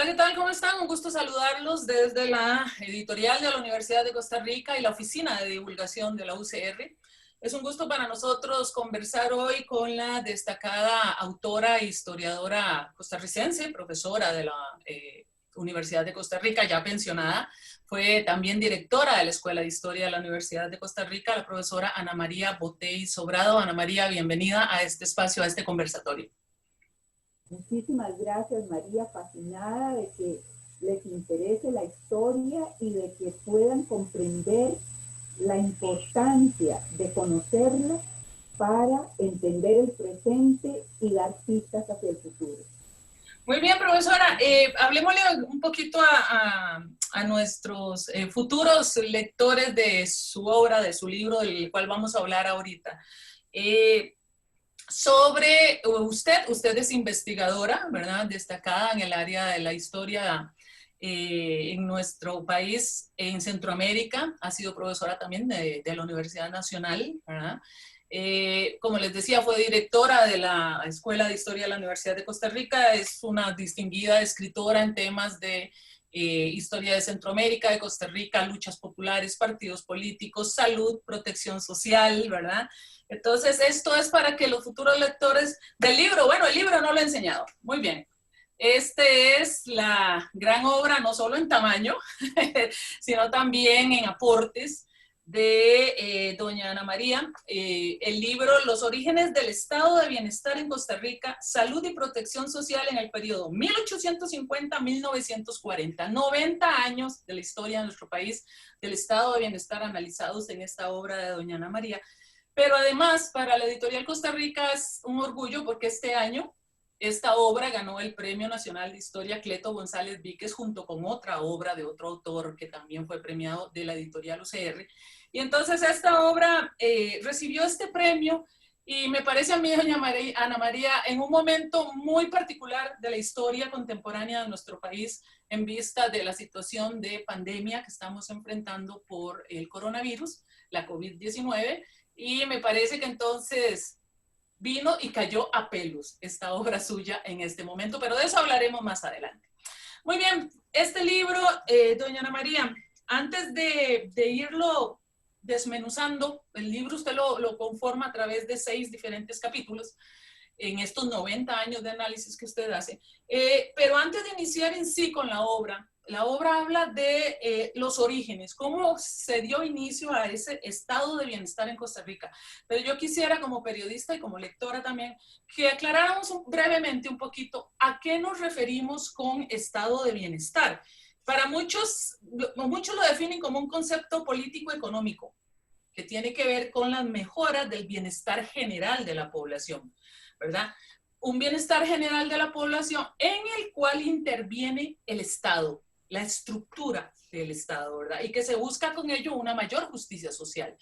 Hola, ¿qué tal? ¿Cómo están? Un gusto saludarlos desde la editorial de la Universidad de Costa Rica y la oficina de divulgación de la UCR. Es un gusto para nosotros conversar hoy con la destacada autora e historiadora costarricense, profesora de la Universidad de Costa Rica, ya pensionada. Fue también directora de la Escuela de Historia de la Universidad de Costa Rica, la profesora Ana María Botey Sobrado. Ana María, bienvenida a este espacio, a este conversatorio. Muchísimas gracias, María, fascinada de que les interese la historia y de que puedan comprender la importancia de conocerla para entender el presente y dar pistas hacia el futuro. Muy bien, profesora. Hablemosle un poquito a nuestros futuros lectores de su obra, de su libro, del cual vamos a hablar ahorita. Sobre usted es investigadora, ¿verdad? Destacada en el área de la historia en nuestro país, en Centroamérica. Ha sido profesora también de la Universidad Nacional, ¿verdad? Como les decía, fue directora de la Escuela de Historia de la Universidad de Costa Rica. Es una distinguida escritora en temas de historia de Centroamérica, de Costa Rica, luchas populares, partidos políticos, salud, protección social, ¿verdad? Entonces, esto es para que los futuros lectores del libro, bueno, el libro no lo he enseñado, muy bien. Este es la gran obra, no solo en tamaño, sino también en aportes de doña Ana María. El libro Los orígenes del estado de bienestar en Costa Rica, salud y protección social en el periodo 1850-1940. 90 años de la historia de nuestro país, del estado de bienestar analizados en esta obra de doña Ana María. Pero además, para la Editorial Costa Rica es un orgullo porque este año esta obra ganó el Premio Nacional de Historia Cleto González Víquez junto con otra obra de otro autor que también fue premiado de la Editorial UCR. Y entonces esta obra recibió este premio y me parece a mí, doña Ana María, en un momento muy particular de la historia contemporánea de nuestro país en vista de la situación de pandemia que estamos enfrentando por el coronavirus, la COVID-19. Y me parece que entonces vino y cayó a pelos esta obra suya en este momento, pero de eso hablaremos más adelante. Muy bien, este libro, doña Ana María, antes de irlo desmenuzando, el libro usted lo conforma a través de 6 diferentes capítulos en estos 90 años de análisis que usted hace. Pero antes de iniciar en sí con la obra habla de los orígenes, cómo se dio inicio a ese estado de bienestar en Costa Rica. Pero yo quisiera, como periodista y como lectora también, que aclaráramos brevemente un poquito a qué nos referimos con estado de bienestar. Para muchos lo definen como un concepto político-económico que tiene que ver con las mejoras del bienestar general de la población, ¿verdad? Un bienestar general de la población en el cual interviene el Estado, la estructura del Estado, ¿verdad? Y que se busca con ello una mayor justicia social.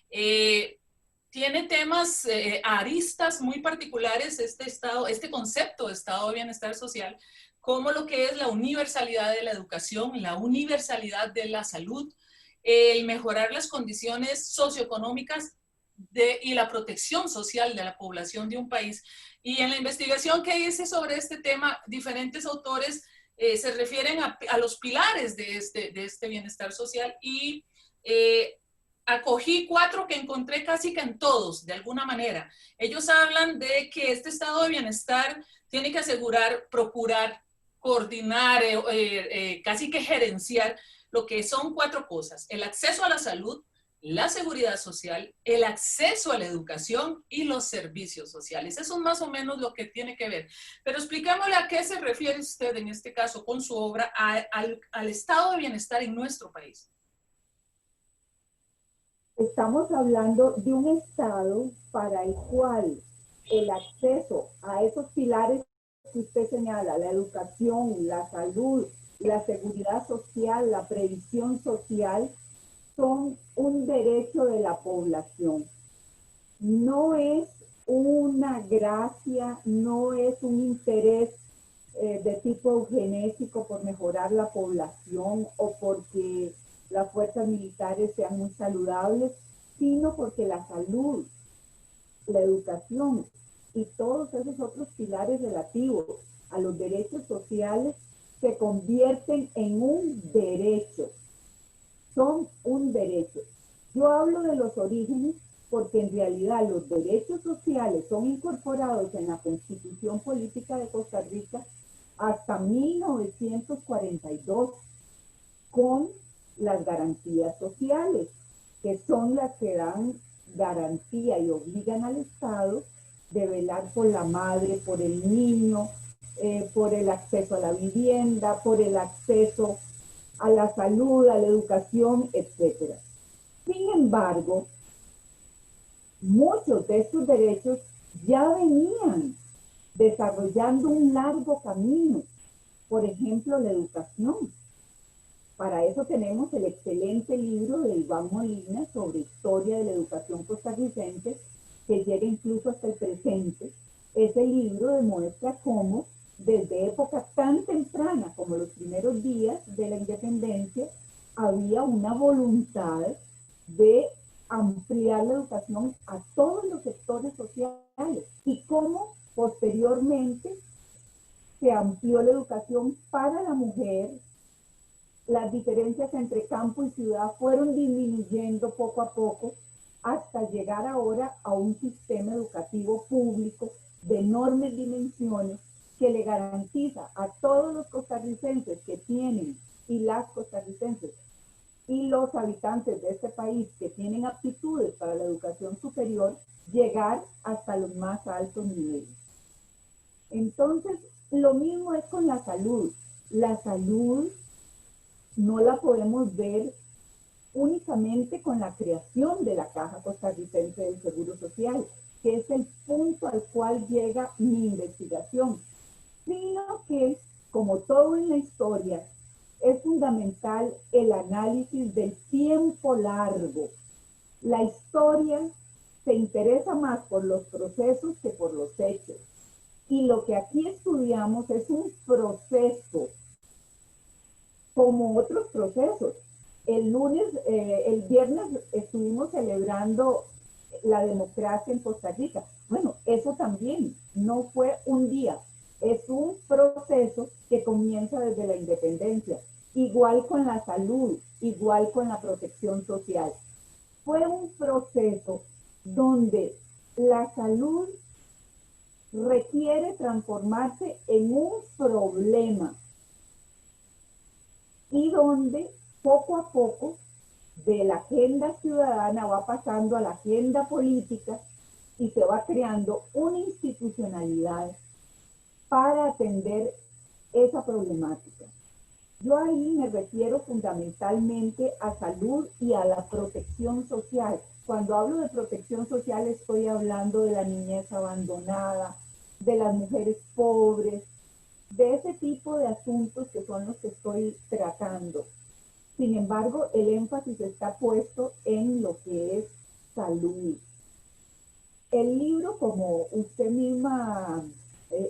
Tiene temas, aristas muy particulares este concepto de estado de bienestar social, como lo que es la universalidad de la educación, la universalidad de la salud, el mejorar las condiciones socioeconómicas y la protección social de la población de un país. Y en la investigación que hice sobre este tema, diferentes autores se refieren a los pilares de este bienestar social y acogí 4 que encontré casi que en todos, de alguna manera. Ellos hablan de que este estado de bienestar tiene que asegurar, procurar, coordinar, casi que gerenciar lo que son 4 cosas: el acceso a la salud, la seguridad social, el acceso a la educación y los servicios sociales. Eso es más o menos lo que tiene que ver. Pero explicámosle a qué se refiere usted en este caso con su obra al estado de bienestar en nuestro país. Estamos hablando de un estado para el cual el acceso a esos pilares que usted señala, la educación, la salud, la seguridad social, la previsión social, son un derecho de la población. No es una gracia, no es un interés de tipo eugenésico por mejorar la población o porque las fuerzas militares sean muy saludables, sino porque la salud, la educación y todos esos otros pilares relativos a los derechos sociales se convierten en un derecho. Son un derecho. Yo hablo de los orígenes porque en realidad los derechos sociales son incorporados en la Constitución Política de Costa Rica hasta 1942 con las garantías sociales, que son las que dan garantía y obligan al Estado de velar por la madre, por el niño, por el acceso a la vivienda, por el acceso a la salud, a la educación, etc. Sin embargo, muchos de estos derechos ya venían desarrollando un largo camino. Por ejemplo, la educación. Para eso tenemos el excelente libro de Iván Molina sobre historia de la educación costarricense, que llega incluso hasta el presente. Ese libro demuestra cómo, desde época tan temprana como los primeros días de la independencia, había una voluntad de ampliar la educación a todos los sectores sociales y cómo posteriormente se amplió la educación para la mujer. Las diferencias entre campo y ciudad fueron disminuyendo poco a poco hasta llegar ahora a un sistema educativo público de enormes dimensiones que le garantiza a todos los costarricenses que tienen, y las costarricenses y los habitantes de este país que tienen aptitudes para la educación superior, llegar hasta los más altos niveles. Entonces, lo mismo es con la salud. La salud no la podemos ver únicamente con la creación de la Caja Costarricense del Seguro Social, que es el punto al cual llega mi investigación, sino que, como todo en la historia, es fundamental el análisis del tiempo largo. La historia se interesa más por los procesos que por los hechos. Y lo que aquí estudiamos es un proceso, como otros procesos. El viernes estuvimos celebrando la democracia en Costa Rica. Bueno, eso también no fue un día, es un proceso que comienza desde la independencia. Igual con la salud, igual con la protección social. Fue un proceso donde la salud requiere transformarse en un problema y donde poco a poco de la agenda ciudadana va pasando a la agenda política y se va creando una institucionalidad para atender esa problemática. Yo ahí me refiero fundamentalmente a salud y a la protección social. Cuando hablo de protección social estoy hablando de la niñez abandonada, de las mujeres pobres, de ese tipo de asuntos que son los que estoy tratando. Sin embargo, el énfasis está puesto en lo que es salud. El libro, como usted misma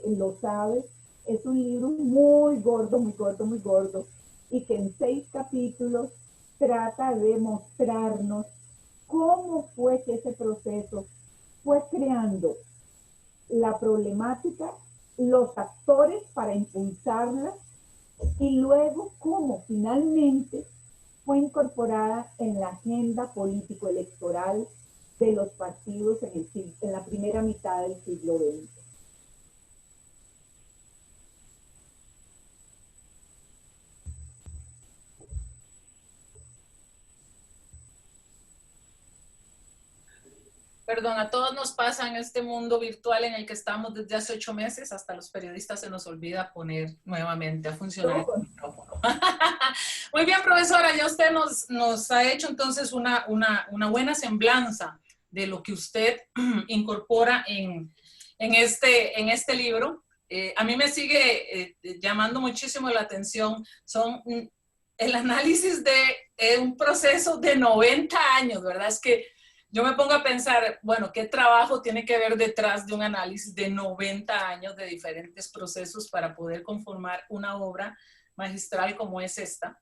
lo sabe, es un libro muy gordo, muy gordo, muy gordo, y que en 6 capítulos trata de mostrarnos cómo fue que ese proceso fue creando la problemática, los actores para impulsarla, y luego cómo finalmente fue incorporada en la agenda político-electoral de los partidos en la primera mitad del siglo XX. Perdón, a todos nos pasa en este mundo virtual en el que estamos desde hace 8 meses, hasta los periodistas se nos olvida poner nuevamente a funcionar el micrófono. Muy bien, profesora, ya usted nos ha hecho entonces una buena semblanza de lo que usted incorpora en este libro. A mí me sigue llamando muchísimo la atención, son el análisis de un proceso de 90 años, ¿verdad? Es que yo me pongo a pensar, bueno, ¿qué trabajo tiene que haber detrás de un análisis de 90 años de diferentes procesos para poder conformar una obra magistral como es esta?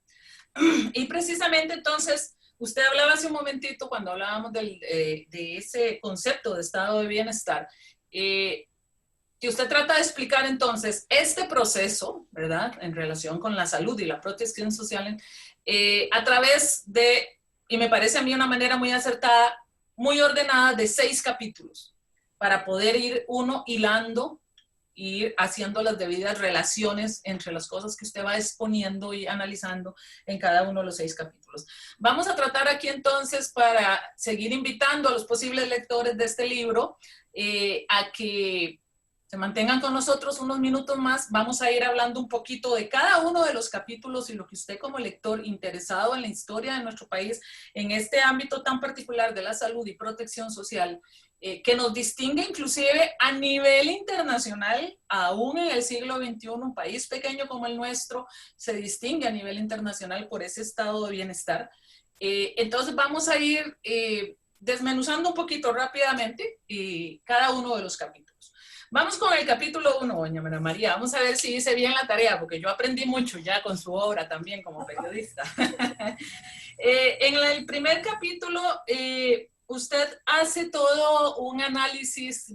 Y precisamente entonces, usted hablaba hace un momentito cuando hablábamos de ese concepto de estado de bienestar, que usted trata de explicar entonces este proceso, ¿verdad? En relación con la salud y la protección social, a través de, y me parece a mí una manera muy acertada, muy ordenada, de 6 capítulos, para poder ir uno hilando, ir haciendo las debidas relaciones entre las cosas que usted va exponiendo y analizando en cada uno de los 6 capítulos. Vamos a tratar aquí entonces, para seguir invitando a los posibles lectores de este libro, a que se mantengan con nosotros unos minutos más. Vamos a ir hablando un poquito de cada uno de los capítulos y lo que usted como lector interesado en la historia de nuestro país, en este ámbito tan particular de la salud y protección social, que nos distingue inclusive a nivel internacional, aún en el siglo XXI, un país pequeño como el nuestro se distingue a nivel internacional por ese estado de bienestar. Entonces vamos a ir desmenuzando un poquito rápidamente cada uno de los capítulos. Vamos con el capítulo 1, doña Ana María. Vamos a ver si hice bien la tarea, porque yo aprendí mucho ya con su obra también como periodista. En el primer capítulo, usted hace todo un análisis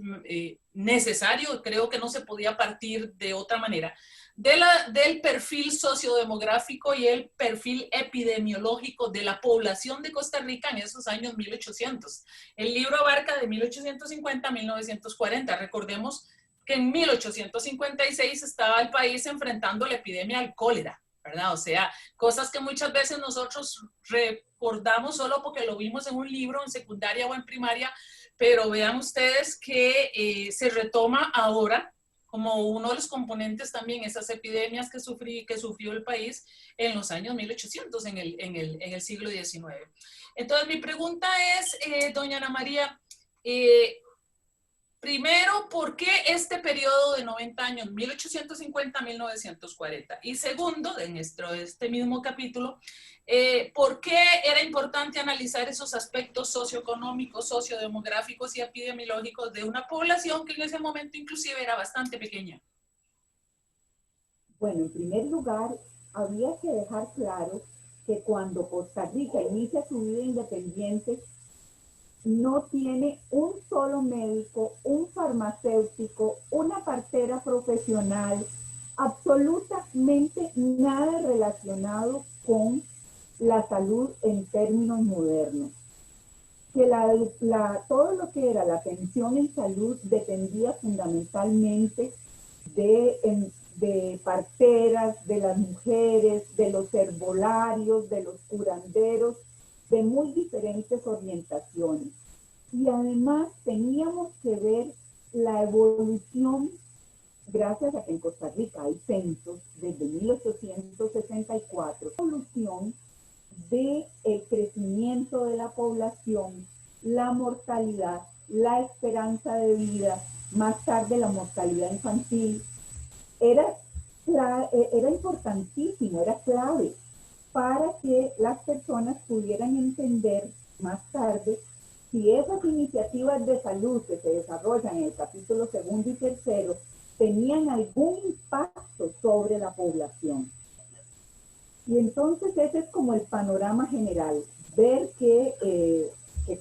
necesario, creo que no se podía partir de otra manera, del perfil sociodemográfico y el perfil epidemiológico de la población de Costa Rica en esos años 1800. El libro abarca de 1850 a 1940. Recordemos que en 1856 estaba el país enfrentando la epidemia del cólera, ¿verdad? O sea, cosas que muchas veces nosotros recordamos solo porque lo vimos en un libro, en secundaria o en primaria, pero vean ustedes que se retoma ahora como uno de los componentes también esas epidemias que sufrió el país en los años 1800, en el siglo XIX. Entonces, mi pregunta es, doña Ana María, primero, ¿por qué este periodo de 90 años, 1850 a 1940? Y segundo, dentro de este mismo capítulo, ¿por qué era importante analizar esos aspectos socioeconómicos, sociodemográficos y epidemiológicos de una población que en ese momento inclusive era bastante pequeña? Bueno, en primer lugar, habría que dejar claro que cuando Costa Rica inicia su vida independiente, no tiene un solo médico, un farmacéutico, una partera profesional, absolutamente nada relacionado con la salud en términos modernos. Que todo lo que era la atención en salud dependía fundamentalmente de parteras, de las mujeres, de los herbolarios, de los curanderos, de muy diferentes orientaciones. Y además teníamos que ver la evolución, gracias a que en Costa Rica hay censos desde 1864, evolución del crecimiento de la población, la mortalidad, la esperanza de vida, más tarde la mortalidad infantil. Era importantísimo, era clave para que las personas pudieran entender más tarde si esas iniciativas de salud que se desarrollan en el capítulo 2 y 3 tenían algún impacto sobre la población. Y entonces ese es como el panorama general, ver que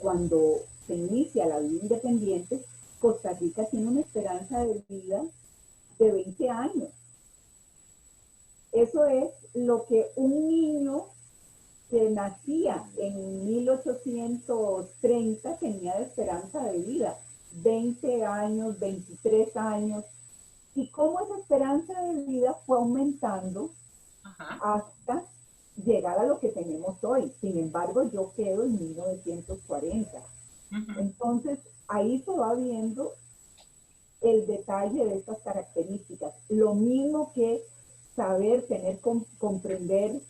cuando se inicia la vida independiente, Costa Rica tiene una esperanza de vida de 20 años. Eso es lo que un niño que nacía en 1830 tenía de esperanza de vida, 20 años, 23 años, y cómo esa esperanza de vida fue aumentando hasta llegar a lo que tenemos hoy. Sin embargo, yo quedo en 1940. Entonces, ahí se va viendo el detalle de estas características. Lo mismo que saber, comprender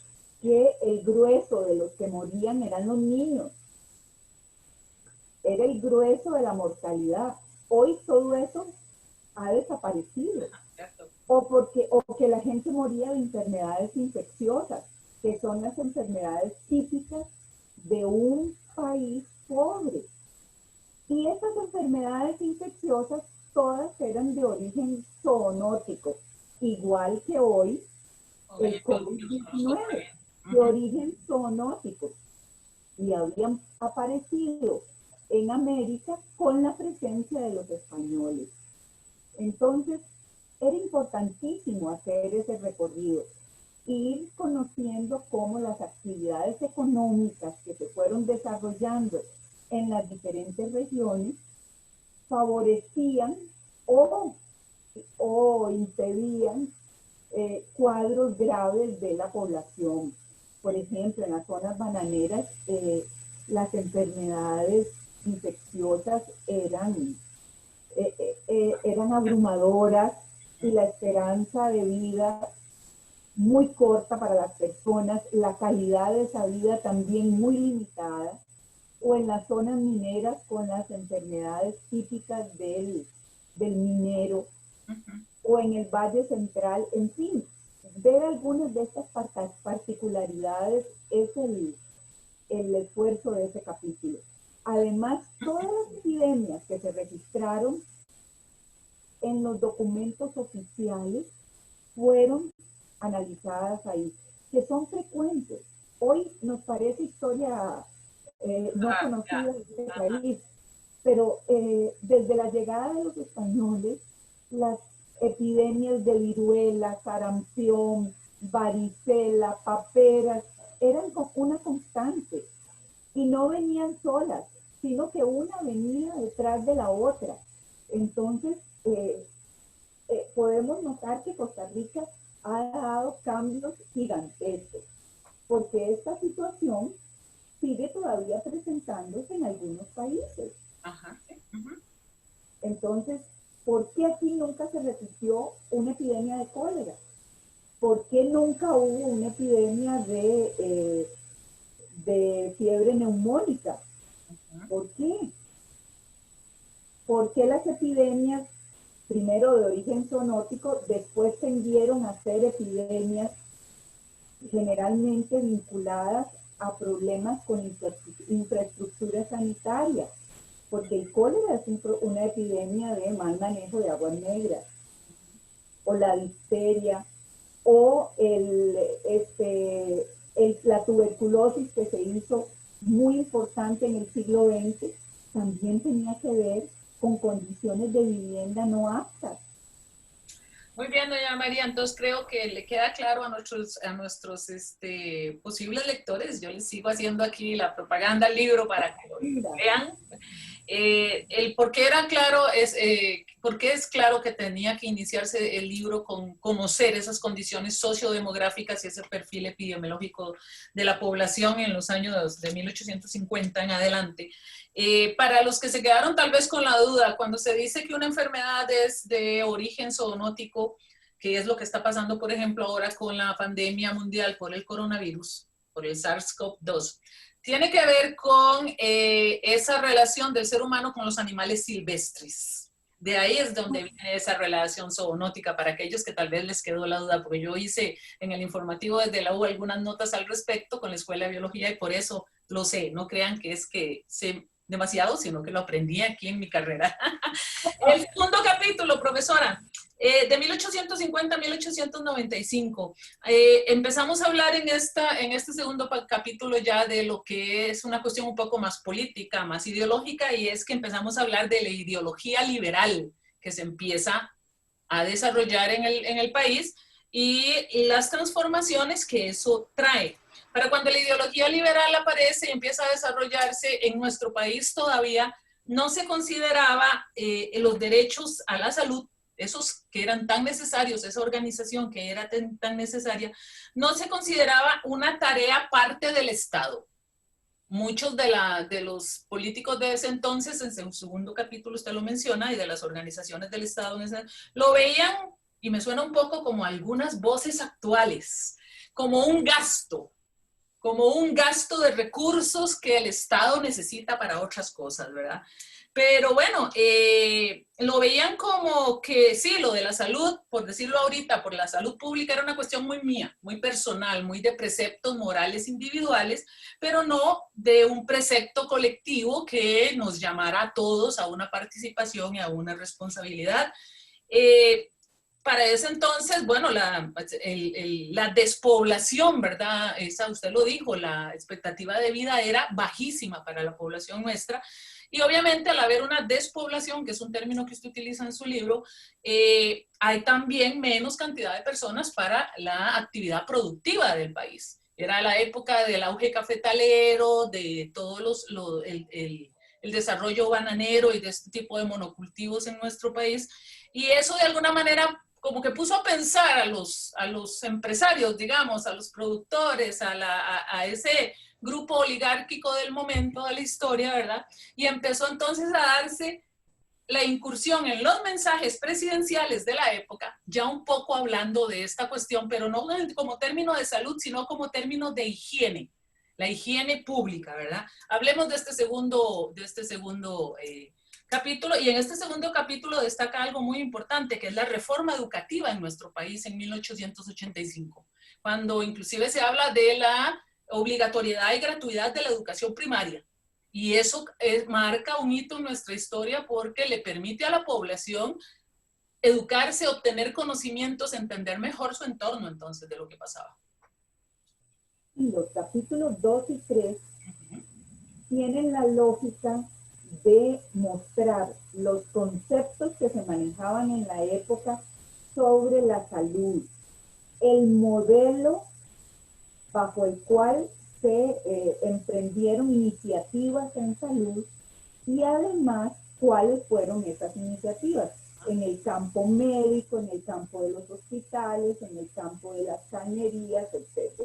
que el grueso de los que morían eran los niños. Era el grueso de la mortalidad. Hoy todo eso ha desaparecido. O que la gente moría de enfermedades infecciosas, que son las enfermedades típicas de un país pobre. Y esas enfermedades infecciosas todas eran de origen zoonótico, igual que hoy el COVID-19, de origen zoonótico. Y habían aparecido en América con la presencia de los españoles. Entonces, era importantísimo hacer ese recorrido, ir conociendo cómo las actividades económicas que se fueron desarrollando en las diferentes regiones favorecían o impedían cuadros graves de la población. Por ejemplo, en las zonas bananeras, las enfermedades infecciosas eran abrumadoras y la esperanza de vida muy corta para las personas, la calidad de esa vida también muy limitada, o en las zonas mineras con las enfermedades típicas del minero, o en el Valle Central, en fin, ver algunas de estas particularidades es el esfuerzo de ese capítulo. Además, todas las epidemias que se registraron en los documentos oficiales fueron analizadas ahí, que son frecuentes. Hoy nos parece historia no conocida de este país, pero desde la llegada de los españoles, las epidemias de viruela, sarampión, varicela, paperas, eran una constante y no venían solas, sino que una venía detrás de la otra. Entonces, podemos notar que Costa Rica ha dado cambios gigantescos, porque esta situación sigue todavía presentándose en algunos países. Ajá. Entonces, ¿por qué aquí nunca se repitió una epidemia de cólera? ¿Por qué nunca hubo una epidemia de fiebre neumónica? ¿Por qué? ¿Por qué las epidemias, primero de origen zoonótico, después tendieron a ser epidemias generalmente vinculadas a problemas con infraestructura sanitaria? Porque el cólera es una epidemia de mal manejo de aguas negras, o la difteria, o la tuberculosis que se hizo muy importante en el siglo XX, también tenía que ver con condiciones de vivienda no aptas. Muy bien, doña María, entonces creo que le queda claro a nuestros posibles lectores. Yo les sigo haciendo aquí la propaganda al libro para que lo vean. El por qué era claro por qué es claro que tenía que iniciarse el libro con conocer esas condiciones sociodemográficas y ese perfil epidemiológico de la población en los años de 1850 en adelante. Para los que se quedaron tal vez con la duda, cuando se dice que una enfermedad es de origen zoonótico, que es lo que está pasando, por ejemplo, ahora con la pandemia mundial por el coronavirus, por el SARS-CoV-2, tiene que ver con esa relación del ser humano con los animales silvestres. De ahí es donde viene esa relación zoonótica, para aquellos que tal vez les quedó la duda, porque yo hice en el informativo desde la U algunas notas al respecto con la Escuela de Biología y por eso lo sé. No crean que es que sé demasiado, sino que lo aprendí aquí en mi carrera. El segundo capítulo, profesora, de 1850 a 1895. Empezamos a hablar en este segundo capítulo ya de lo que es una cuestión un poco más política, más ideológica, y es que empezamos a hablar de la ideología liberal que se empieza a desarrollar en el país y las transformaciones que eso trae. Para cuando la ideología liberal aparece y empieza a desarrollarse en nuestro país todavía, no se consideraba los derechos a la salud, esos que eran tan necesarios, esa organización que era tan necesaria, no se consideraba una tarea parte del Estado. Muchos de los políticos de ese entonces, en su segundo capítulo usted lo menciona, y de las organizaciones del Estado, lo veían, y me suena un poco como algunas voces actuales, como un gasto de recursos que el Estado necesita para otras cosas, ¿verdad? Pero bueno, lo veían como que sí, lo de la salud, por decirlo ahorita, por la salud pública era una cuestión muy mía, muy personal, muy de preceptos morales individuales, pero no de un precepto colectivo que nos llamara a todos a una participación y a una responsabilidad. Para ese entonces, bueno, la despoblación, ¿verdad? Esa usted lo dijo, la expectativa de vida era bajísima para la población nuestra Y obviamente al haber una despoblación, que es un término que usted utiliza en su libro, hay también menos cantidad de personas para la actividad productiva del país. Era la época del auge cafetalero, de todos el desarrollo bananero y de este tipo de monocultivos en nuestro país. Y eso de alguna manera como que puso a pensar a los empresarios, digamos, a los productores, a ese grupo oligárquico del momento de la historia, ¿verdad? Y empezó entonces a darse la incursión en los mensajes presidenciales de la época, ya un poco hablando de esta cuestión, pero no como término de salud, sino como término de higiene, la higiene pública, ¿verdad? Hablemos de este segundo capítulo, y en este segundo capítulo destaca algo muy importante, que es la reforma educativa en nuestro país en 1885, cuando inclusive se habla de la obligatoriedad y gratuidad de la educación primaria. Y eso marca un hito en nuestra historia porque le permite a la población educarse, obtener conocimientos, entender mejor su entorno entonces de lo que pasaba. Y los capítulos 2 y 3 tienen la lógica de mostrar los conceptos que se manejaban en la época sobre la salud, el modelo bajo el cual se emprendieron iniciativas en salud y además cuáles fueron esas iniciativas en el campo médico, en el campo de los hospitales, en el campo de las cañerías, etc.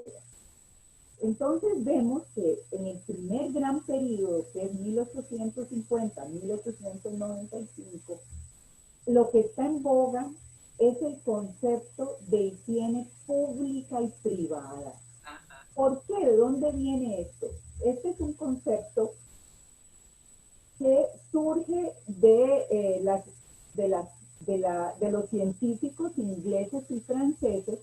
Entonces vemos que en el primer gran periodo, que es 1850-1895, lo que está en boga es el concepto de higiene pública y privada. ¿Por qué? ¿De dónde viene esto? Este es un concepto que surge de los científicos ingleses y franceses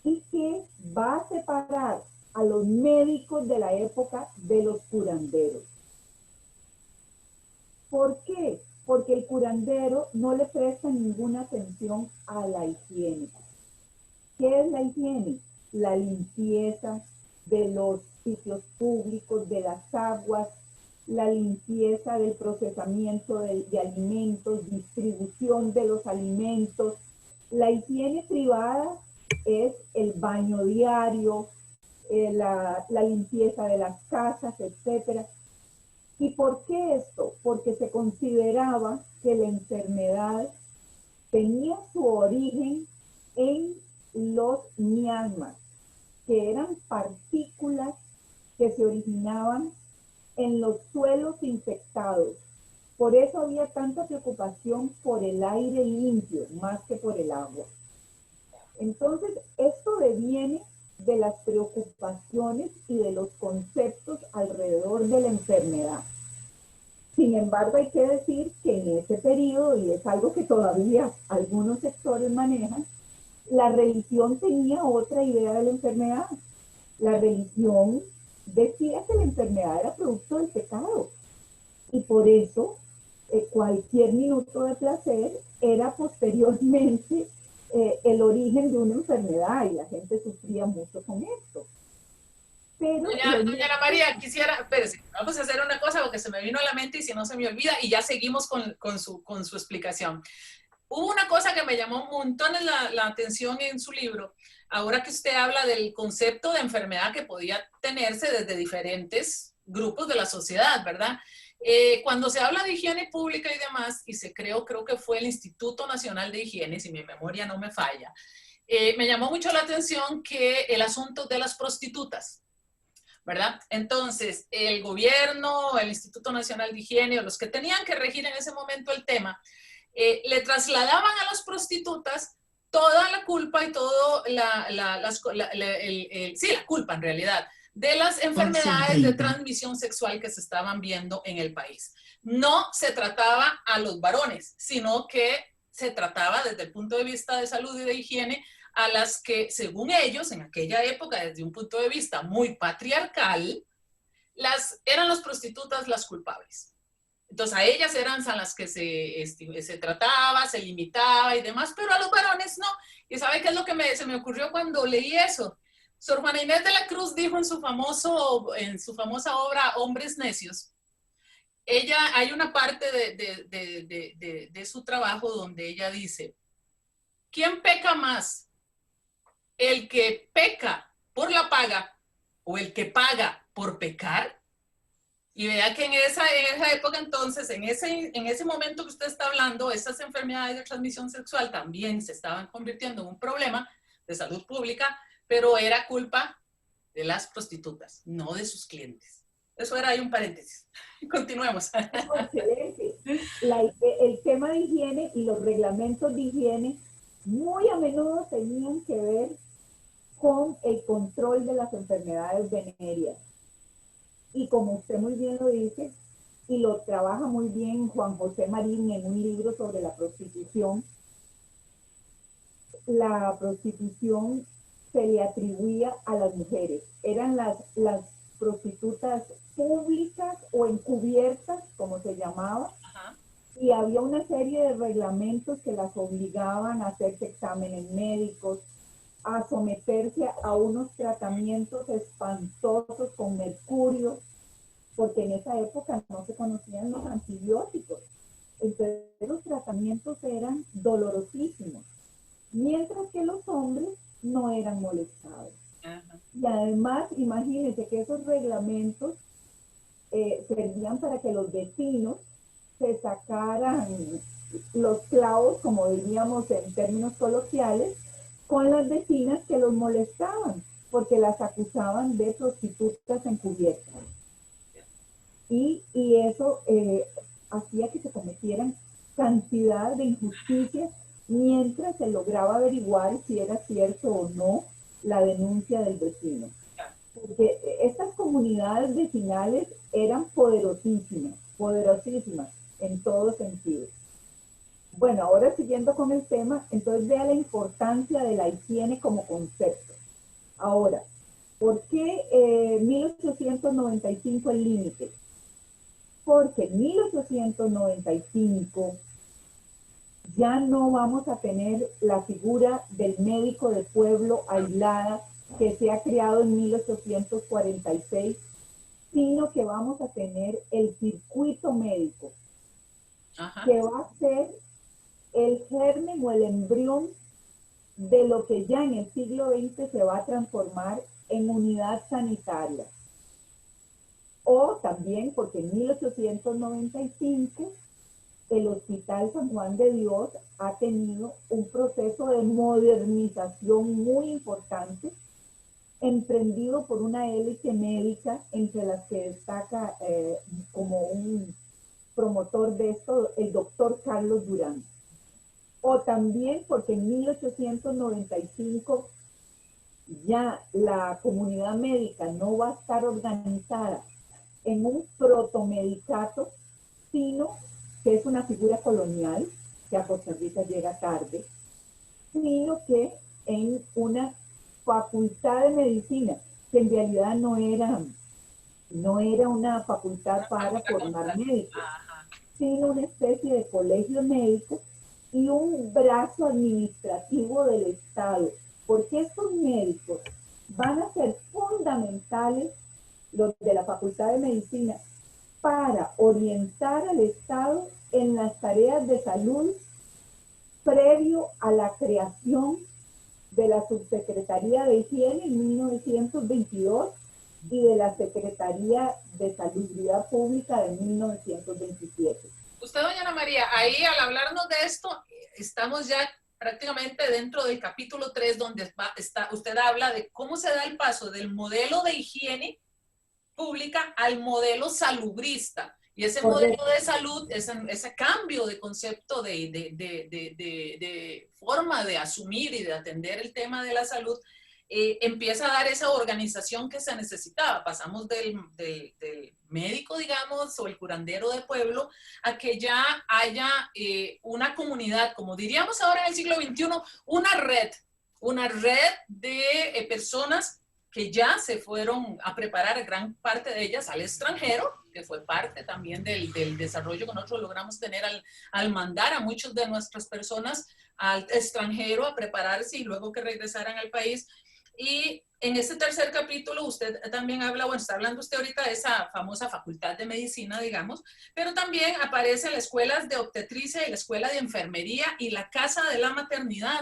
y que va a separar a los médicos de la época de los curanderos. ¿Por qué? Porque el curandero no le presta ninguna atención a la higiene. ¿Qué es la higiene? La limpieza de los sitios públicos, de las aguas, la limpieza del procesamiento de alimentos, distribución de los alimentos. La higiene privada es el baño diario, la limpieza de las casas, etc. ¿Y por qué esto? Porque se consideraba que la enfermedad tenía su origen en los miasmas, que eran partículas que se originaban en los suelos infectados. Por eso había tanta preocupación por el aire limpio, más que por el agua. Entonces, esto deviene de las preocupaciones y de los conceptos alrededor de la enfermedad. Sin embargo, hay que decir que en ese periodo, y es algo que todavía algunos sectores manejan, la religión tenía otra idea de la enfermedad. La religión decía que la enfermedad era producto del pecado y por eso cualquier minuto de placer era posteriormente el origen de una enfermedad y la gente sufría mucho con esto. Pero doña Ana María, quisiera, espérese, vamos a hacer una cosa porque se me vino a la mente y si no se me olvida y ya seguimos con su explicación. Hubo una cosa que me llamó montones la atención en su libro, ahora que usted habla del concepto de enfermedad que podía tenerse desde diferentes grupos de la sociedad, ¿verdad? Cuando se habla de higiene pública y demás, y se creo que fue el Instituto Nacional de Higiene, si mi memoria no me falla, me llamó mucho la atención que el asunto de las prostitutas, ¿verdad? Entonces, el gobierno, el Instituto Nacional de Higiene, o los que tenían que regir en ese momento el tema, le trasladaban a las prostitutas toda la culpa y todo la culpa en realidad de las enfermedades de transmisión sexual que se estaban viendo en el país. No se trataba a los varones, sino que se trataba desde el punto de vista de salud y de higiene a las que, según ellos, en aquella época, desde un punto de vista muy patriarcal, eran las prostitutas las culpables. Entonces, a ellas eran a las que se trataba, se limitaba y demás, pero a los varones no. ¿Y sabe qué es lo que se me ocurrió cuando leí eso? Sor Juana Inés de la Cruz dijo en su famosa obra Hombres Necios, hay una parte de su trabajo donde ella dice, ¿quién peca más? ¿El que peca por la paga o el que paga por pecar? Y vea que en esa época entonces, en ese momento que usted está hablando, esas enfermedades de transmisión sexual también se estaban convirtiendo en un problema de salud pública, pero era culpa de las prostitutas, no de sus clientes. Eso era ahí un paréntesis. Continuemos. No, excelente. El tema de higiene y los reglamentos de higiene muy a menudo tenían que ver con el control de las enfermedades venéreas. Y como usted muy bien lo dice, y lo trabaja muy bien Juan José Marín en un libro sobre la prostitución se le atribuía a las mujeres. Eran las prostitutas públicas o encubiertas, como se llamaba, Ajá. y había una serie de reglamentos que las obligaban a hacerse exámenes médicos, a someterse a unos tratamientos espantosos con mercurio, porque en esa época no se conocían los antibióticos. Entonces los tratamientos eran dolorosísimos, mientras que los hombres no eran molestados. Ajá. Y además, imagínense que esos reglamentos servían para que los vecinos se sacaran los clavos, como diríamos en términos coloquiales, con las vecinas que los molestaban, porque las acusaban de prostitutas encubiertas. Y eso hacía que se cometieran cantidad de injusticias mientras se lograba averiguar si era cierto o no la denuncia del vecino. Porque estas comunidades vecinales eran poderosísimas, poderosísimas en todo sentido. Bueno, ahora siguiendo con el tema, entonces vea la importancia de la higiene como concepto. Ahora, ¿por qué 1895 el límite? Porque en 1895 ya no vamos a tener la figura del médico de pueblo aislada que se ha creado en 1846, sino que vamos a tener el circuito médico, Ajá. que va a ser el germen o el embrión de lo que ya en el siglo XX se va a transformar en unidad sanitaria. O también porque en 1895 el Hospital San Juan de Dios ha tenido un proceso de modernización muy importante, emprendido por una élite médica, entre las que destaca como un promotor de esto el doctor Carlos Durán. O también porque en 1895 ya la comunidad médica no va a estar organizada en un protomedicato, sino que es una figura colonial, que a Costa Rica llega tarde, sino que en una facultad de medicina, que en realidad no era una facultad para formar médicos, sino una especie de colegio médico y un brazo administrativo del Estado, porque estos médicos van a ser fundamentales, los de la Facultad de Medicina, para orientar al Estado en las tareas de salud previo a la creación de la Subsecretaría de Higiene en 1922 y de la Secretaría de Salubridad Pública de 1927. Usted, doña Ana María, ahí al hablarnos de esto, estamos ya prácticamente dentro del capítulo 3, donde usted habla de cómo se da el paso del modelo de higiene pública al modelo salubrista. Y ese Correcto. modelo de salud, ese cambio de concepto de forma de asumir y de atender el tema de la salud, empieza a dar esa organización que se necesitaba. Pasamos del médico, digamos, o el curandero de pueblo, a que ya haya una comunidad, como diríamos ahora en el siglo XXI, una red de personas que ya se fueron a preparar, gran parte de ellas al extranjero, que fue parte también del desarrollo que nosotros logramos tener al mandar a muchas de nuestras personas al extranjero a prepararse y luego que regresaran al país. Y en este tercer capítulo usted también habla, bueno, está hablando usted ahorita de esa famosa facultad de medicina, digamos, pero también aparecen las escuelas de obstetricia y la escuela de enfermería y la casa de la maternidad.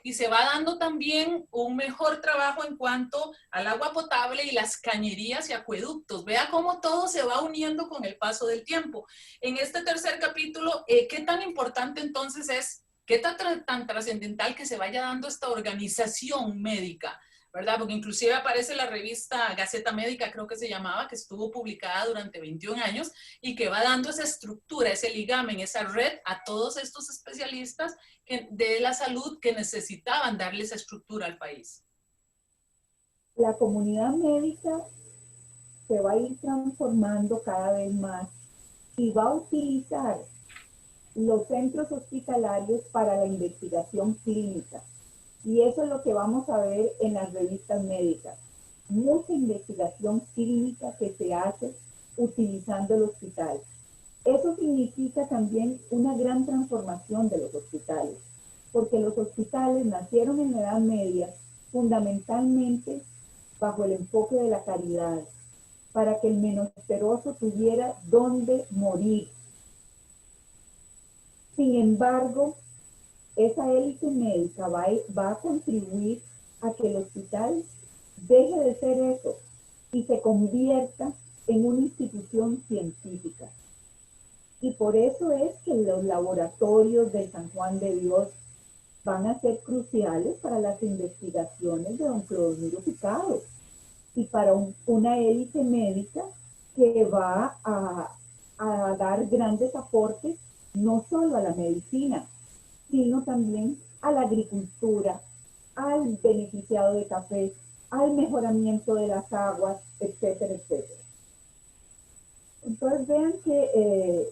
Y se va dando también un mejor trabajo en cuanto al agua potable y las cañerías y acueductos. Vea cómo todo se va uniendo con el paso del tiempo. En este tercer capítulo, ¿qué tan importante entonces es, qué tan trascendental que se vaya dando esta organización médica? ¿Verdad? Porque inclusive aparece la revista Gaceta Médica, creo que se llamaba, que estuvo publicada durante 21 años y que va dando esa estructura, ese ligamen, esa red a todos estos especialistas de la salud que necesitaban darle esa estructura al país. La comunidad médica se va a ir transformando cada vez más y va a utilizar los centros hospitalarios para la investigación clínica. Y eso es lo que vamos a ver en las revistas médicas. Mucha investigación clínica que se hace utilizando el hospital. Eso significa también una gran transformación de los hospitales, porque los hospitales nacieron en la Edad Media fundamentalmente bajo el enfoque de la caridad, para que el menesteroso tuviera dónde morir. Sin embargo, esa élite médica va a contribuir a que el hospital deje de ser eso y se convierta en una institución científica. Y por eso es que los laboratorios de San Juan de Dios van a ser cruciales para las investigaciones de don Clodomiro Picado y para una élite médica que va a dar grandes aportes no solo a la medicina, sino también a la agricultura, al beneficiado de café, al mejoramiento de las aguas, etcétera, etcétera. Entonces vean que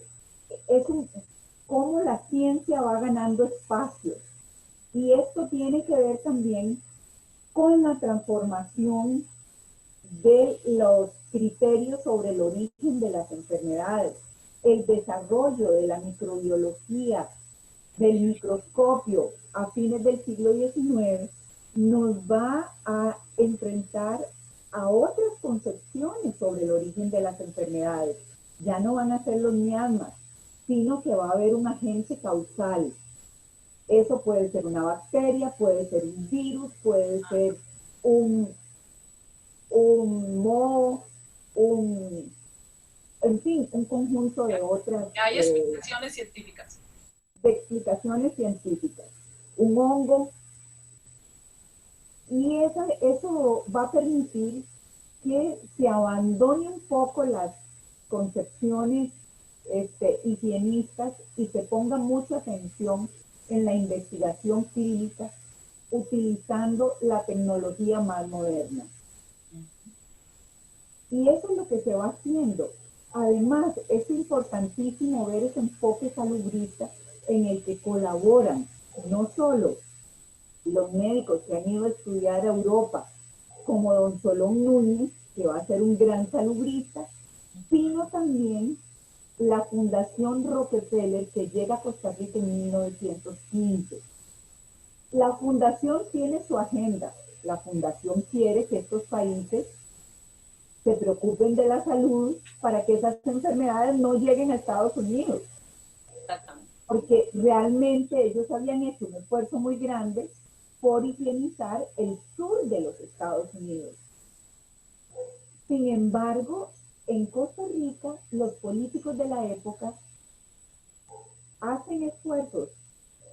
cómo la ciencia va ganando espacios. Y esto tiene que ver también con la transformación de los criterios sobre el origen de las enfermedades, el desarrollo de la microbiología, del microscopio a fines del siglo XIX, nos va a enfrentar a otras concepciones sobre el origen de las enfermedades. Ya no van a ser los miasmas, sino que va a haber un agente causal. Eso puede ser una bacteria, puede ser un virus, puede ser un moho, en fin, un conjunto de otras... Hay explicaciones científicas. De explicaciones científicas. Un hongo. Y eso va a permitir que se abandone un poco las concepciones higienistas y se ponga mucha atención en la investigación clínica utilizando la tecnología más moderna. Y eso es lo que se va haciendo. Además, es importantísimo ver ese enfoque salubrista en el que colaboran no solo los médicos que han ido a estudiar a Europa, como don Solón Núñez, que va a ser un gran salubrista, sino también la Fundación Rockefeller, que llega a Costa Rica en 1915. La fundación tiene su agenda. La fundación quiere que estos países se preocupen de la salud para que esas enfermedades no lleguen a Estados Unidos. Porque realmente ellos habían hecho un esfuerzo muy grande por higienizar el sur de los Estados Unidos. Sin embargo, en Costa Rica, los políticos de la época hacen esfuerzos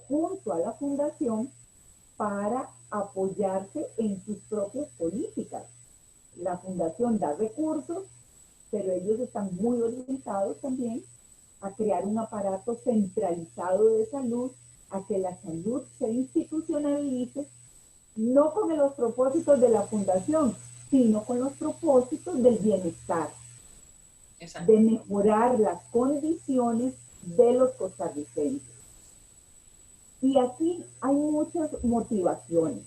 junto a la fundación para apoyarse en sus propias políticas. La fundación da recursos, pero ellos están muy orientados también a crear un aparato centralizado de salud, a que la salud se institucionalice, no con los propósitos de la fundación, sino con los propósitos del bienestar. Exacto. De mejorar las condiciones de los costarricenses. Y aquí hay muchas motivaciones.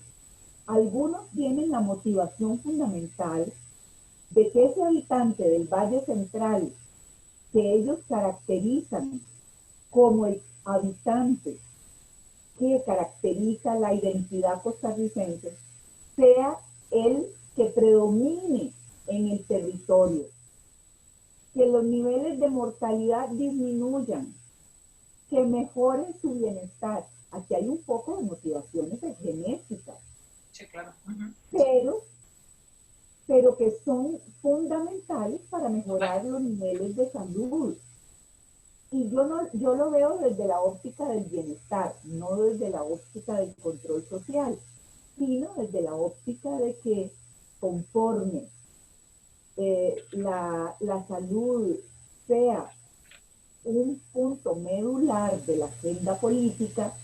Algunos tienen la motivación fundamental de que ese habitante del Valle Central, que ellos caracterizan como el habitante que caracteriza la identidad costarricense, sea el que predomine en el territorio, que los niveles de mortalidad disminuyan, que mejoren su bienestar. Aquí hay un poco de motivaciones genéticas, Sí, claro. pero que son fundamentales para mejorar los niveles de salud. Y yo lo veo desde la óptica del bienestar, no desde la óptica del control social, sino desde la óptica de que conforme la salud sea un punto medular de la agenda política,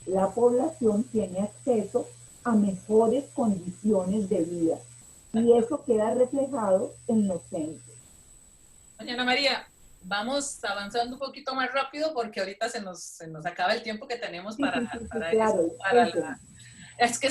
la población tiene acceso a mejores condiciones de vida. Y eso queda reflejado en los centros. Doña Ana María, vamos avanzando un poquito más rápido porque ahorita se nos acaba el tiempo que tenemos Sí, para, sí, sí, sí, para, claro, para la... Es que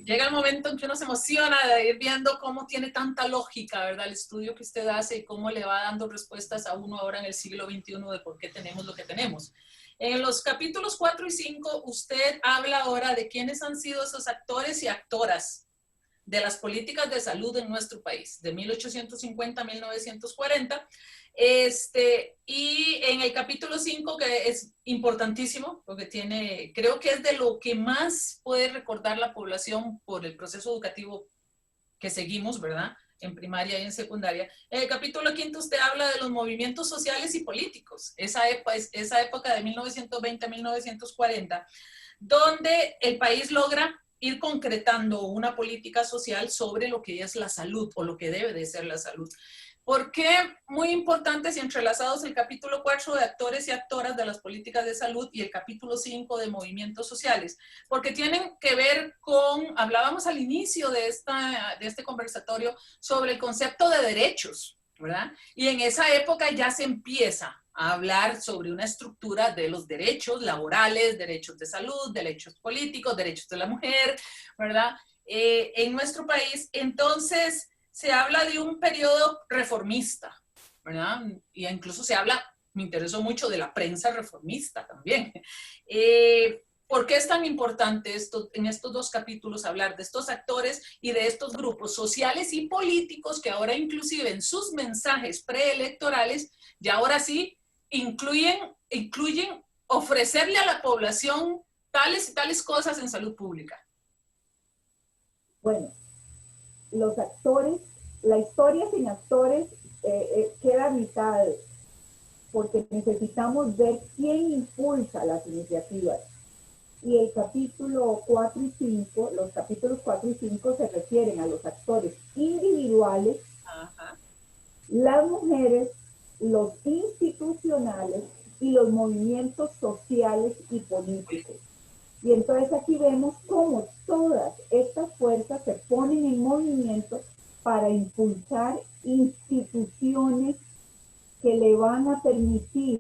llega el momento en que uno se emociona de ir viendo cómo tiene tanta lógica, ¿verdad? El estudio que usted hace y cómo le va dando respuestas a uno ahora en el siglo XXI de por qué tenemos lo que tenemos. En los capítulos 4 y 5, usted habla ahora de quiénes han sido esos actores y actoras de las políticas de salud en nuestro país, de 1850 a 1940. Y en el capítulo 5, que es importantísimo, porque creo que es de lo que más puede recordar la población por el proceso educativo que seguimos, ¿verdad? En primaria y en secundaria. En el capítulo 5 usted habla de los movimientos sociales y políticos, esa época de 1920 a 1940, donde el país logra ir concretando una política social sobre lo que es la salud o lo que debe de ser la salud. ¿Por qué? Muy importantes y entrelazados el capítulo 4 de actores y actoras de las políticas de salud y el capítulo 5 de movimientos sociales, porque tienen que ver con, hablábamos al inicio de este conversatorio sobre el concepto de derechos, ¿verdad? Y en esa época ya se empieza a hablar sobre una estructura de los derechos laborales, derechos de salud, derechos políticos, derechos de la mujer, ¿verdad? En nuestro país, entonces se habla de un periodo reformista, ¿verdad? Y incluso se habla, me interesó mucho, de la prensa reformista también. ¿Por qué es tan importante en estos dos capítulos hablar de estos actores y de estos grupos sociales y políticos que ahora inclusive en sus mensajes preelectorales, y ahora sí, incluyen ofrecerle a la población tales y tales cosas en salud pública? Bueno, los actores, la historia sin actores queda a mitad, porque necesitamos ver quién impulsa las iniciativas. Y el capítulo 4 y 5, los capítulos 4 y 5 se refieren a los actores individuales, Ajá. las mujeres, los institucionales y los movimientos sociales y políticos. Y entonces aquí vemos cómo todas estas fuerzas se ponen en movimiento para impulsar instituciones que le van a permitir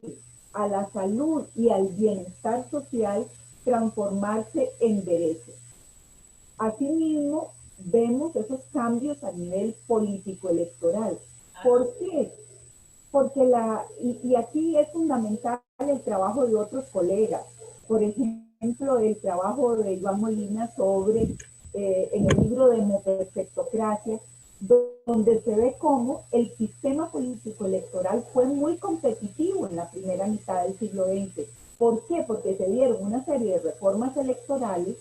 a la salud y al bienestar social transformarse en derechos. Asimismo, vemos esos cambios a nivel político-electoral. ¿Por qué? Porque y aquí es fundamental el trabajo de otros colegas. Por ejemplo, el trabajo de Iván Molina sobre, en el libro Demoperfectocracia, donde se ve cómo el sistema político electoral fue muy competitivo en la primera mitad del siglo XX. ¿Por qué? Porque se dieron una serie de reformas electorales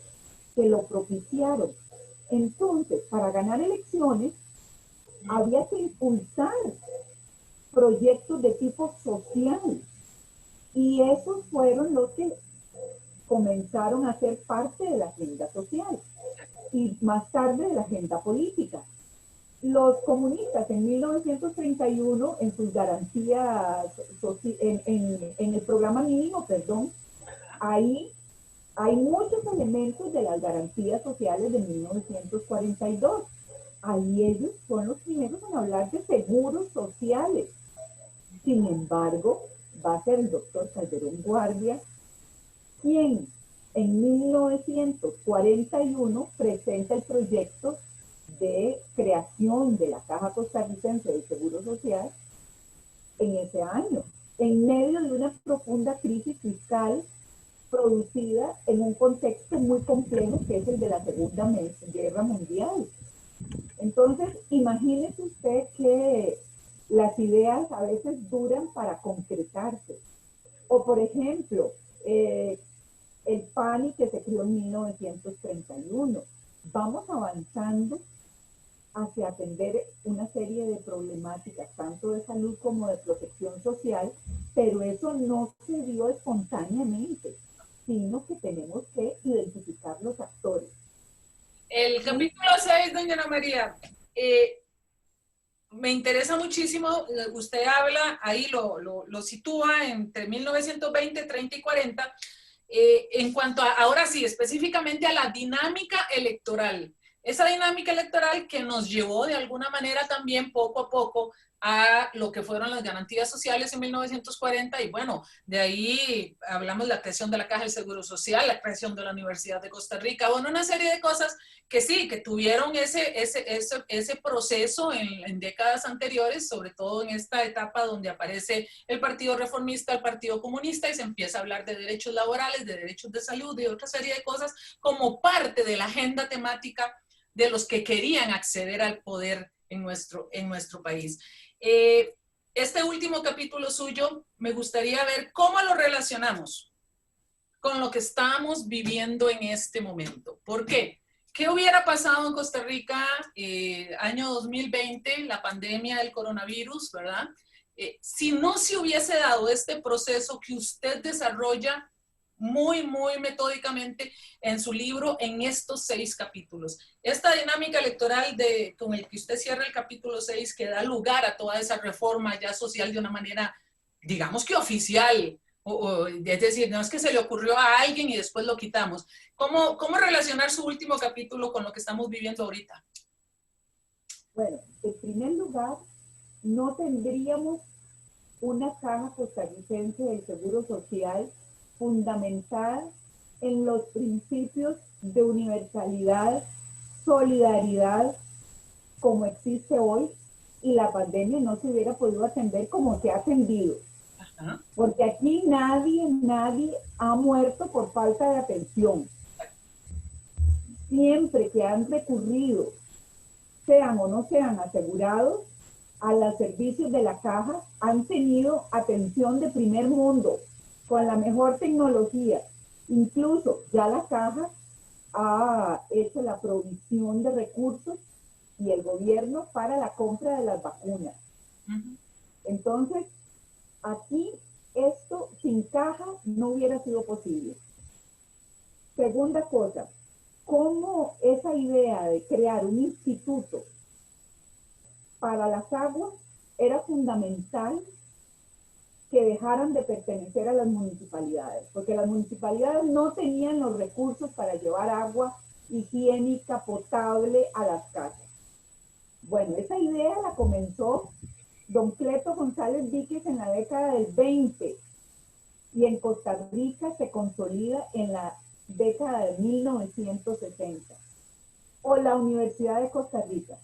que lo propiciaron. Entonces, para ganar elecciones, había que impulsar proyectos de tipo social. Y esos fueron los que comenzaron a ser parte de la agenda social y más tarde de la agenda política. Los comunistas en 1931, en sus garantías, en el programa mínimo, perdón, ahí hay muchos elementos de las garantías sociales de 1942. Ahí ellos son los primeros en hablar de seguros sociales. Sin embargo, va a ser el doctor Calderón Guardia quien en 1941 presenta el proyecto de creación de la Caja Costarricense del Seguro Social en ese año, en medio de una profunda crisis fiscal producida en un contexto muy complejo que es el de la Segunda Guerra Mundial. Entonces, imagínese usted que las ideas a veces duran para concretarse. O, por ejemplo, el PANI que se creó en 1931. Vamos avanzando hacia atender una serie de problemáticas, tanto de salud como de protección social, pero eso no se dio espontáneamente, sino que tenemos que identificar los actores. El capítulo 6, doña Ana María, me interesa muchísimo, usted habla, ahí lo sitúa entre 1920, 30 y 40, en cuanto a, ahora sí, específicamente a la dinámica electoral. Esa dinámica electoral que nos llevó de alguna manera también poco a poco a lo que fueron las garantías sociales en 1940 y bueno, de ahí hablamos de la creación de la Caja del Seguro Social, la creación de la Universidad de Costa Rica, bueno, una serie de cosas que sí, que tuvieron ese proceso en décadas anteriores, sobre todo en esta etapa donde aparece el Partido Reformista, el Partido Comunista y se empieza a hablar de derechos laborales, de derechos de salud y otra serie de cosas como parte de la agenda temática de los que querían acceder al poder en nuestro país. Este último capítulo suyo, me gustaría ver cómo lo relacionamos con lo que estamos viviendo en este momento. ¿Por qué? ¿Qué hubiera pasado en Costa Rica año 2020, la pandemia del coronavirus, ¿verdad? Si no se hubiese dado este proceso que usted desarrolla muy metódicamente en su libro en estos 6 capítulos. Esta dinámica electoral con el que usted cierra el capítulo 6 que da lugar a toda esa reforma ya social de una manera, digamos que oficial, es decir, no es que se le ocurrió a alguien y después lo quitamos. ¿Cómo relacionar su último capítulo con lo que estamos viviendo ahorita? Bueno, en primer lugar, no tendríamos una caja costarricense del Seguro Social fundamentada en los principios de universalidad, solidaridad, como existe hoy, y la pandemia no se hubiera podido atender como se ha atendido. Ajá. Porque aquí nadie ha muerto por falta de atención. Siempre que han recurrido, sean o no sean asegurados, a los servicios de la caja han tenido atención de primer mundo, con la mejor tecnología. Incluso ya la caja ha hecho la provisión de recursos y el gobierno para la compra de las vacunas. Entonces, aquí esto sin caja no hubiera sido posible. Segunda cosa, ¿cómo esa idea de crear un instituto para las aguas era fundamental que dejaran de pertenecer a las municipalidades? Porque las municipalidades no tenían los recursos para llevar agua higiénica, potable a las casas. Bueno, esa idea la comenzó don Cleto González Víquez en la década del 20 y en Costa Rica se consolida en la década de 1960. O la Universidad de Costa Rica.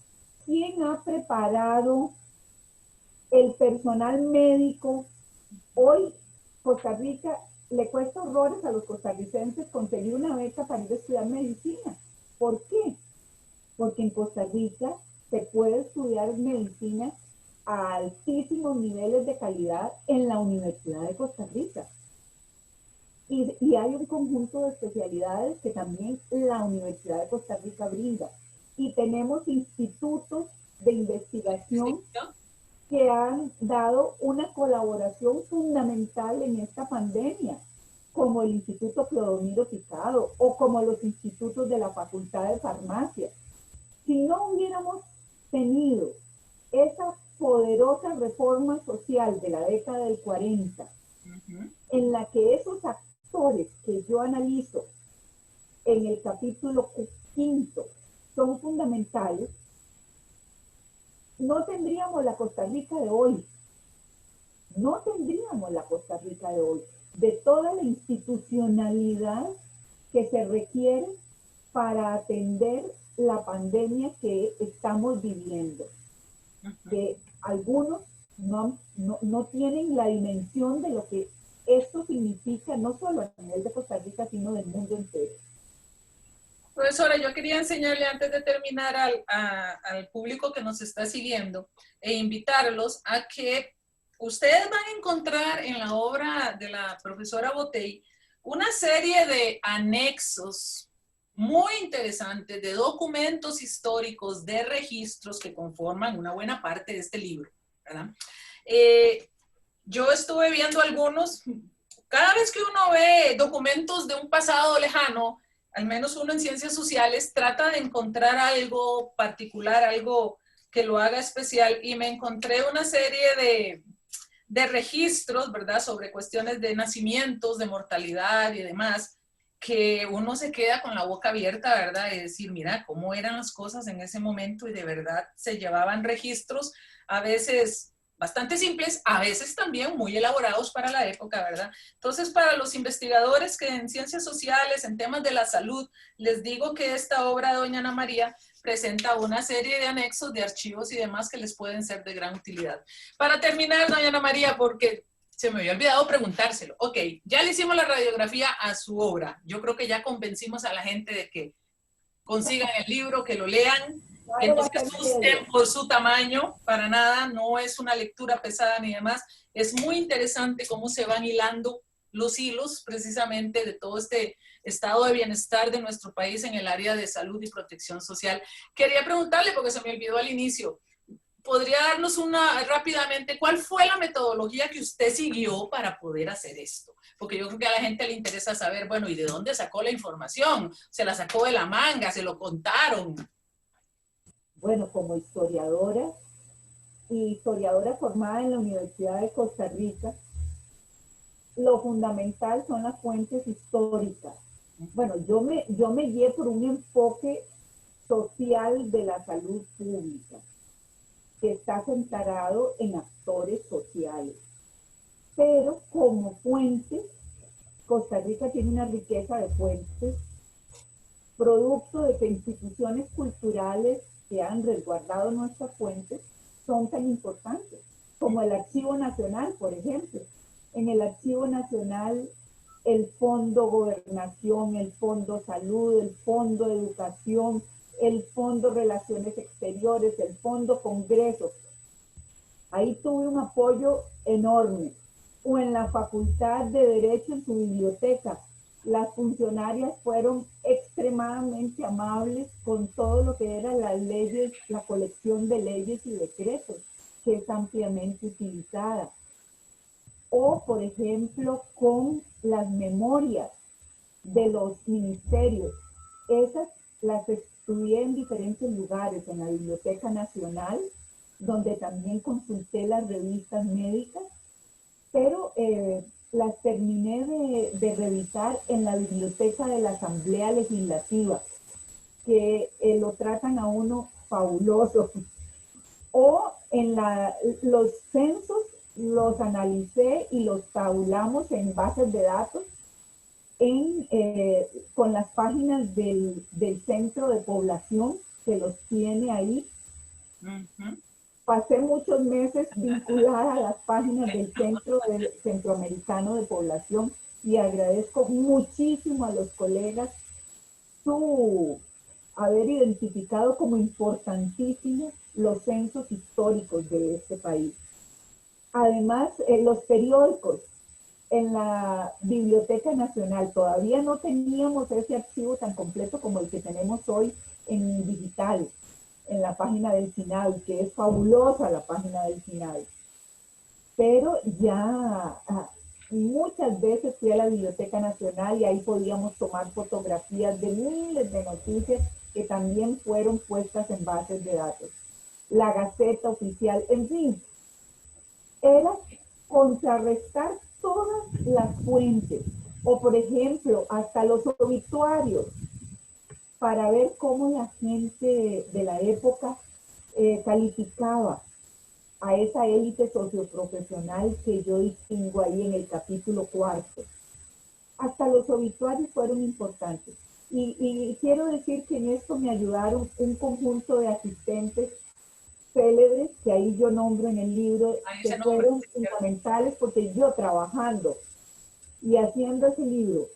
¿Quién ha preparado el personal médico? Hoy Costa Rica le cuesta horrores a los costarricenses conseguir una beca para ir a estudiar medicina. ¿Por qué? Porque en Costa Rica se puede estudiar medicina a altísimos niveles de calidad en la Universidad de Costa Rica. Y hay un conjunto de especialidades que también la Universidad de Costa Rica brinda. Y tenemos institutos de investigación que han dado una colaboración fundamental en esta pandemia, como el Instituto Clodomiro Picado o como los institutos de la Facultad de Farmacia. Si no hubiéramos tenido esa poderosa reforma social de la década del 40, en la que esos actores que yo analizo en el capítulo 5 son fundamentales, no tendríamos la Costa Rica de hoy. No tendríamos la Costa Rica de hoy, de toda la institucionalidad que se requiere para atender la pandemia que estamos viviendo. Que algunos no tienen la dimensión de lo que esto significa, no solo a nivel de Costa Rica, sino del mundo entero. Profesora, yo quería enseñarle antes de terminar al público que nos está siguiendo e invitarlos a que ustedes van a encontrar en la obra de la profesora Botey una serie de anexos muy interesantes, de documentos históricos, de registros que conforman una buena parte de este libro, ¿verdad? Yo estuve viendo algunos, cada vez que uno ve documentos de un pasado lejano, al menos uno en ciencias sociales, trata de encontrar algo particular, algo que lo haga especial, y me encontré una serie de registros, ¿verdad?, sobre cuestiones de nacimientos, de mortalidad y demás, que uno se queda con la boca abierta, ¿verdad?, y decir, mira, cómo eran las cosas en ese momento, y de verdad se llevaban registros, a veces bastante simples, a veces también muy elaborados para la época, ¿verdad? Entonces, para los investigadores que en ciencias sociales, en temas de la salud, les digo que esta obra de doña Ana María presenta una serie de anexos, de archivos y demás que les pueden ser de gran utilidad. Para terminar, doña Ana María, porque se me había olvidado preguntárselo. Ok, ya le hicimos la radiografía a su obra. Yo creo que ya convencimos a la gente de que consigan el libro, que lo lean, que Vale no la se pena asusten leerlo. por su tamaño, para nada, no es una lectura pesada ni demás. Es muy interesante cómo se van hilando los hilos precisamente de todo este estado de bienestar de nuestro país en el área de salud y protección social. Quería preguntarle, porque se me olvidó al inicio, ¿podría darnos rápidamente cuál fue la metodología que usted siguió para poder hacer esto? Porque yo creo que a la gente le interesa saber, bueno, ¿y de dónde sacó la información? ¿Se la sacó de la manga? ¿Se lo contaron? Bueno, como historiadora y historiadora formada en la Universidad de Costa Rica, lo fundamental son las fuentes históricas. Bueno, yo me guié por un enfoque social de la salud pública, que está centrado en actores sociales. Pero como fuente, Costa Rica tiene una riqueza de fuentes, producto de que instituciones culturales que han resguardado nuestras fuentes son tan importantes, como el Archivo Nacional, por ejemplo. En el Archivo Nacional, el Fondo Gobernación, el Fondo Salud, el Fondo Educación, el Fondo Relaciones Exteriores, el Fondo Congreso. Ahí tuve un apoyo enorme. O en la Facultad de Derecho, en su biblioteca, las funcionarias fueron extremadamente amables con todo lo que eran las leyes, la colección de leyes y decretos, que es ampliamente utilizada. O, por ejemplo, con las memorias de los ministerios. Esas las estudié en diferentes lugares, en la Biblioteca Nacional, donde también consulté las revistas médicas, pero las terminé de revisar en la biblioteca de la Asamblea Legislativa, que lo tratan a uno fabuloso. O en los censos los analicé y los tabulamos en bases de datos con las páginas del centro de población que los tiene ahí. Pasé muchos meses vinculada a las páginas del Centro Centroamericano de Población y agradezco muchísimo a los colegas su haber identificado como importantísimos los censos históricos de este país. Además, los periódicos en la Biblioteca Nacional todavía no teníamos ese archivo tan completo como el que tenemos hoy en digital, en la página del SINAVI, que es fabulosa la página del SINAVI. Pero ya muchas veces fui a la Biblioteca Nacional y ahí podíamos tomar fotografías de miles de noticias que también fueron puestas en bases de datos. La Gaceta Oficial, en fin, era contrarrestar todas las fuentes, o por ejemplo, hasta los obituarios, para ver cómo la gente de la época calificaba a esa élite socioprofesional que yo distingo ahí en el capítulo 4. Hasta los obituarios fueron importantes. Y quiero decir que en esto me ayudaron un conjunto de asistentes célebres, que ahí yo nombro en el libro, que fueron fundamentales, porque yo trabajando y haciendo ese libro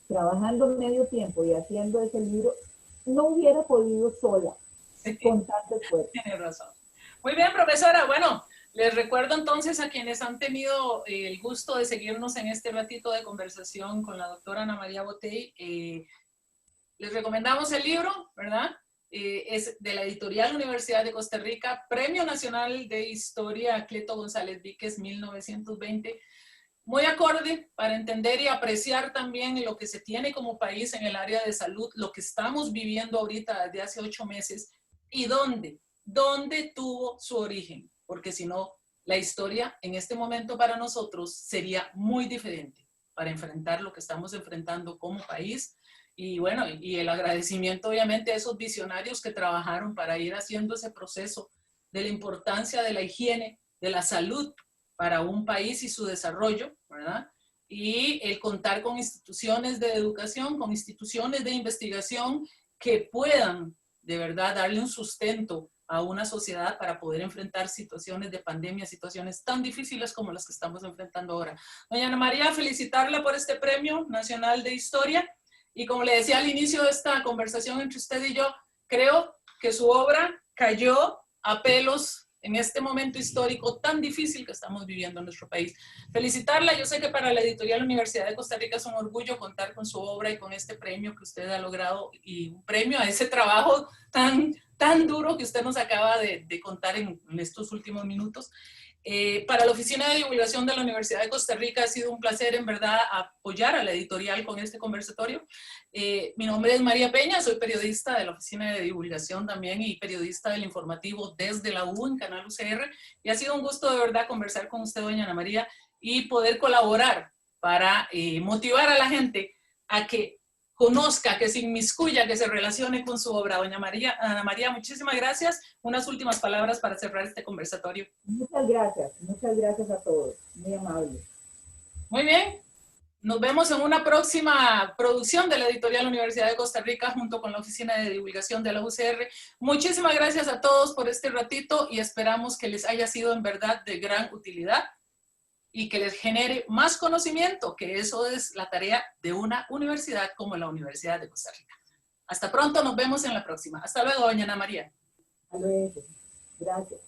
trabajando medio tiempo y haciendo ese libro, no hubiera podido sola Sí, con tanto esfuerzo. tiene razón. Muy bien, profesora. Bueno, les recuerdo entonces a quienes han tenido el gusto de seguirnos en este ratito de conversación con la doctora Ana María Botey. Les recomendamos el libro, ¿verdad? Es de la editorial Universidad de Costa Rica, Premio Nacional de Historia Cleto González Víquez 1920. Muy acorde para entender y apreciar también lo que se tiene como país en el área de salud, lo que estamos viviendo ahorita desde hace 8 meses y dónde tuvo su origen, porque si no, la historia en este momento para nosotros sería muy diferente para enfrentar lo que estamos enfrentando como país. Y bueno, y el agradecimiento obviamente a esos visionarios que trabajaron para ir haciendo ese proceso de la importancia de la higiene, de la salud para un país y su desarrollo, ¿verdad? Y el contar con instituciones de educación, con instituciones de investigación que puedan de verdad darle un sustento a una sociedad para poder enfrentar situaciones de pandemia, situaciones tan difíciles como las que estamos enfrentando ahora. Doña Ana María, felicitarla por este Premio Nacional de Historia y como le decía al inicio de esta conversación entre usted y yo, creo que su obra cayó a pelos en este momento histórico tan difícil que estamos viviendo en nuestro país. Felicitarla, yo sé que para la editorial Universidad de Costa Rica es un orgullo contar con su obra y con este premio que usted ha logrado y un premio a ese trabajo tan duro que usted nos acaba de contar en estos últimos minutos. Para la Oficina de Divulgación de la Universidad de Costa Rica ha sido un placer en verdad apoyar a la editorial con este conversatorio. Mi nombre es María Peña, soy periodista de la Oficina de Divulgación también y periodista del informativo desde la U en Canal UCR y ha sido un gusto de verdad conversar con usted, doña Ana María, y poder colaborar para motivar a la gente a que conozca, que se inmiscuya, que se relacione con su obra. Doña María, Ana María, muchísimas gracias. Unas últimas palabras para cerrar este conversatorio. Muchas gracias a todos, muy amables. Muy bien, nos vemos en una próxima producción de la editorial Universidad de Costa Rica junto con la Oficina de Divulgación de la UCR. Muchísimas gracias a todos por este ratito y esperamos que les haya sido en verdad de gran utilidad y que les genere más conocimiento, que eso es la tarea de una universidad como la Universidad de Costa Rica. Hasta pronto, nos vemos en la próxima. Hasta luego, doña Ana María. Hasta luego. Gracias.